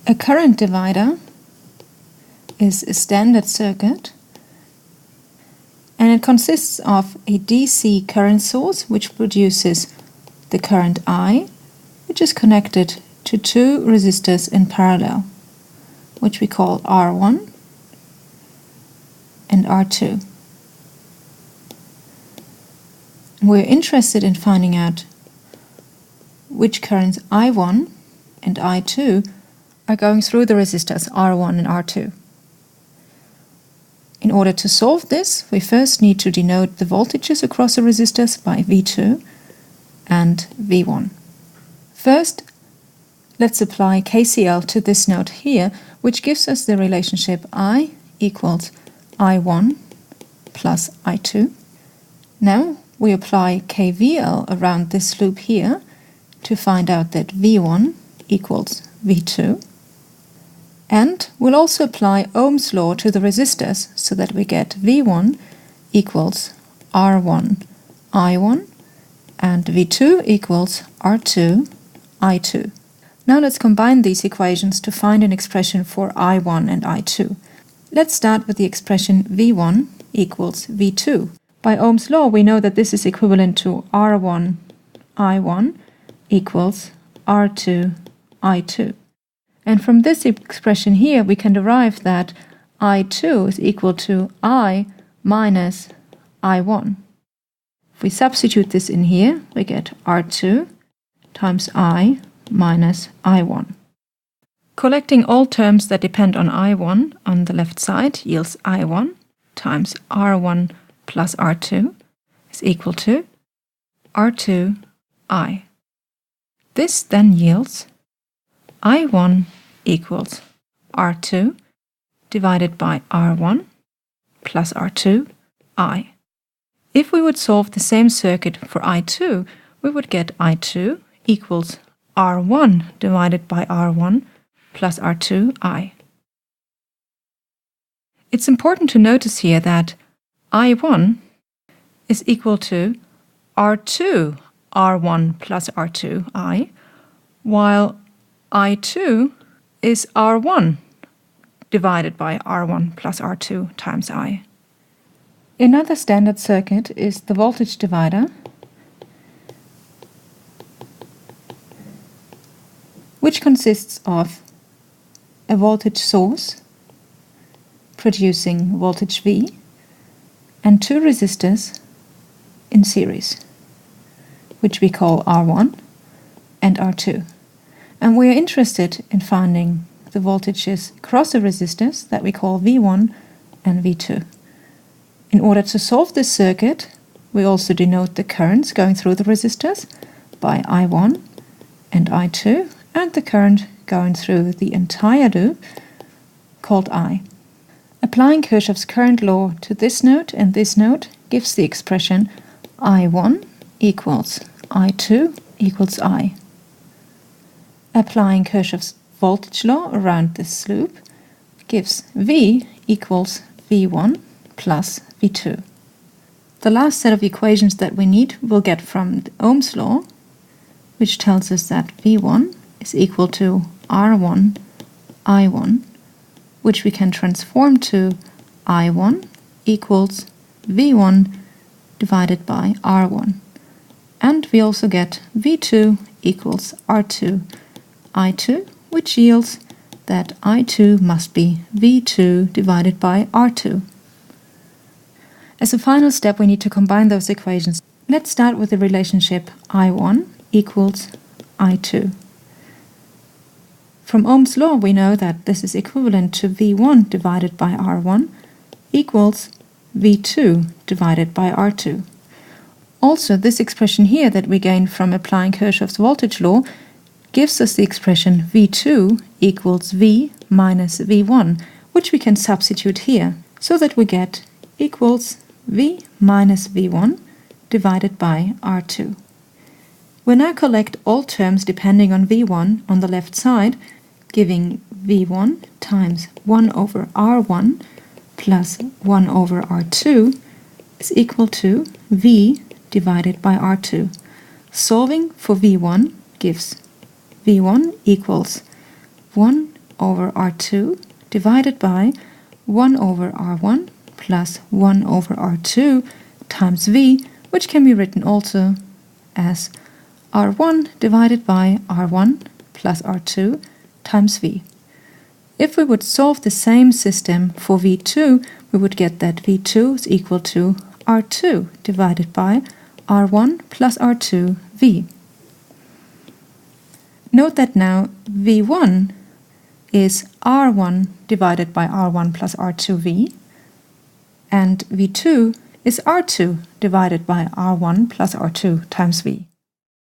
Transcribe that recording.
A current divider is a standard circuit, and it consists of a DC current source which produces the current I, which is connected to two resistors in parallel, which we call R1 and R2. We're interested in finding out which currents I1 and I2 are going through the resistors R1 and R2. In order to solve this, we first need to denote the voltages across the resistors by V2 and V1. First, let's apply KCL to this node here, which gives us the relationship I equals I1 plus I2. Now we apply KVL around this loop here to find out that V1 equals V2. And we'll also apply Ohm's law to the resistors so that we get V1 equals R1 I1 and V2 equals R2 I2. Now let's combine these equations to find an expression for I1 and I2. Let's start with the expression V1 equals V2. By Ohm's law, we know that this is equivalent to R1 I1 equals R2 I2. And from this expression here, we can derive that I2 is equal to I minus I1. If we substitute this in here, we get R2 times I minus I1. Collecting all terms that depend on I1 on the left side yields I1 times R1 plus R2 is equal to R2 I. This then yields I1 equals R2 divided by R1 plus R2 I. If we would solve the same circuit for I2, we would get I2 equals R1 divided by R1 plus R2 I. It's important to notice here that I1 is equal to R2 R1 plus R2 I, while I2 is R1 divided by R1 plus R2 times I. Another standard circuit is the voltage divider, which consists of a voltage source producing voltage V and two resistors in series, which we call R1 and R2. And we are interested in finding the voltages across the resistors that we call V1 and V2. In order to solve this circuit, we also denote the currents going through the resistors by I1 and I2, and the current going through the entire loop called I. Applying Kirchhoff's current law to this node and this node gives the expression I1 equals I2 equals I. Applying Kirchhoff's voltage law around this loop gives V equals V1 plus V2. The last set of equations that we need we'll get from Ohm's law, which tells us that V1 is equal to R1 I1, which we can transform to I1 equals V1 divided by R1. And we also get V2 equals R2 I2, which yields that I2 must be V2 divided by R2. As a final step, we need to combine those equations. Let's start with the relationship I1 equals I2. From Ohm's law, we know that this is equivalent to V1 divided by R1 equals V2 divided by R2. Also, this expression here that we gain from applying Kirchhoff's voltage law gives us the expression V2 equals V minus V1, which we can substitute here, so that we get equals V minus V1 divided by R2. We'll now collect all terms depending on V1 on the left side, giving V1 times 1 over R1 plus 1 over R2 is equal to V divided by R2. Solving for V1 gives V1 equals 1 over R2 divided by 1 over R1 plus 1 over R2 times V, which can be written also as R1 divided by R1 plus R2 times V. If we would solve the same system for V2, we would get that V2 is equal to R2 divided by R1 plus R2 V. Note that now V1 is R1 divided by R1 plus R2 V, and V2 is R2 divided by R1 plus R2 times V.